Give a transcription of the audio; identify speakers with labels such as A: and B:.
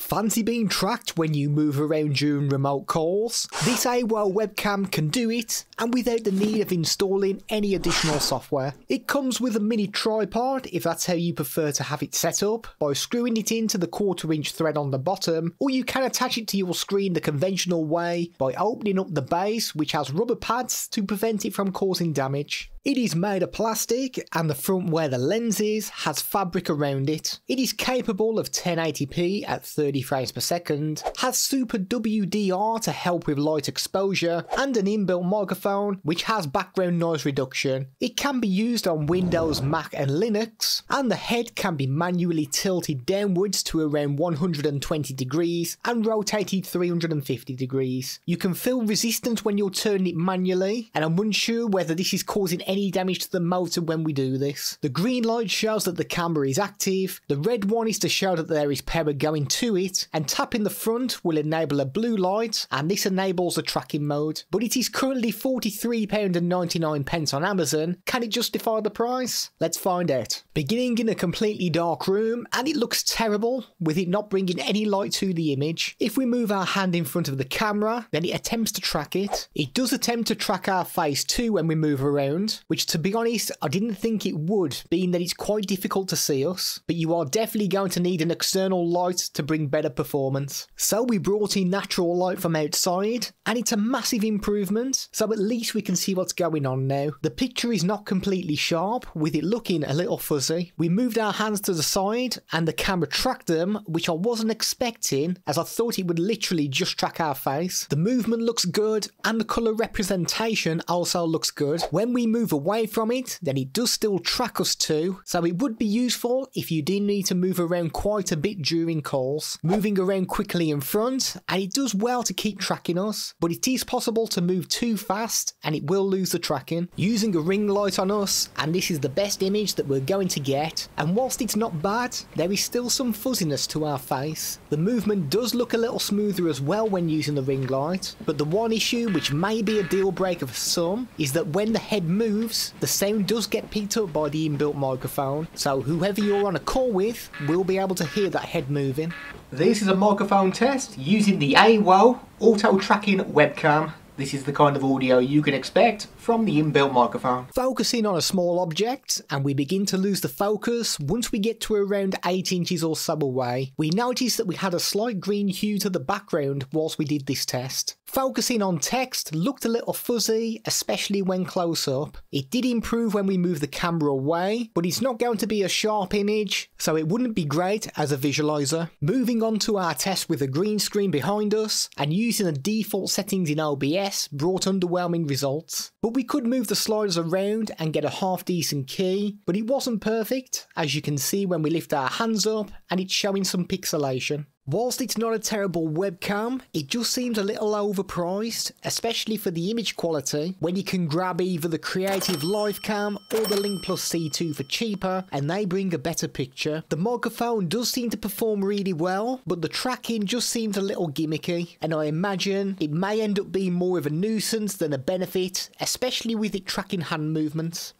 A: Fancy being tracked when you move around during remote calls? This Awow webcam can do it, and without the need of installing any additional software. It comes with a mini tripod if that's how you prefer to have it set up, by screwing it into the 1/4 inch thread on the bottom, or you can attach it to your screen the conventional way by opening up the base, which has rubber pads to prevent it from causing damage. It is made of plastic, and the front where the lens is has fabric around it. It is capable of 1080p at 30 frames per second, has Super WDR to help with light exposure, and an inbuilt microphone which has background noise reduction. It can be used on Windows, Mac and Linux, and the head can be manually tilted downwards to around 120 degrees and rotated 350 degrees. You can feel resistance when you're turning it manually, and I'm unsure whether this is causing any damage to the motor when we do this. The green light shows that the camera is active, the red one is to show that there is power going to it, and tapping the front will enable a blue light, and this enables the tracking mode. But it is currently £43.99 on Amazon. Can it justify the price? Let's find out. Beginning in a completely dark room, and it looks terrible with it not bringing any light to the image. If we move our hand in front of the camera, then it attempts to track it. It does attempt to track our face too when we move around, which to be honest I didn't think it would, being that it's quite difficult to see us, but you are definitely going to need an external light to bring better performance. So we brought in natural light from outside, and it's a massive improvement, so at least we can see what's going on now. The picture is not completely sharp, with it looking a little fuzzy. We moved our hands to the side and the camera tracked them, which I wasn't expecting, as I thought it would literally just track our face. The movement looks good, and the colour representation also looks good. When we move away from it, then it does still track us too, so it would be useful if you did need to move around quite a bit during calls. Moving around quickly in front, and it does well to keep tracking us, but it is possible to move too fast and it will lose the tracking. Using a ring light on us, and this is the best image that we're going to get, and whilst it's not bad, there is still some fuzziness to our face. The movement does look a little smoother as well when using the ring light, but the one issue which may be a deal breaker for some is that when the head moves, the sound does get picked up by the inbuilt microphone, so whoever you're on a call with will be able to hear that head moving. This is a microphone test using the Awow auto tracking webcam. This is the kind of audio you can expect from the inbuilt microphone. Focusing on a small object, and we begin to lose the focus once we get to around 8 inches or so away. We noticed that we had a slight green hue to the background whilst we did this test. Focusing on text looked a little fuzzy, especially when close up. It did improve when we moved the camera away, but it's not going to be a sharp image, so it wouldn't be great as a visualizer. Moving on to our test with a green screen behind us, and using the default settings in OBS brought underwhelming results. But we could move the sliders around and get a half decent key, but it wasn't perfect, as you can see when we lift our hands up, and it's showing some pixelation. Whilst it's not a terrible webcam, it just seems a little overpriced, especially for the image quality, when you can grab either the Creative Livecam or the Lincplus C2 for cheaper, and they bring a better picture. The microphone does seem to perform really well, but the tracking just seems a little gimmicky, and I imagine it may end up being more of a nuisance than a benefit, especially with it tracking hand movements.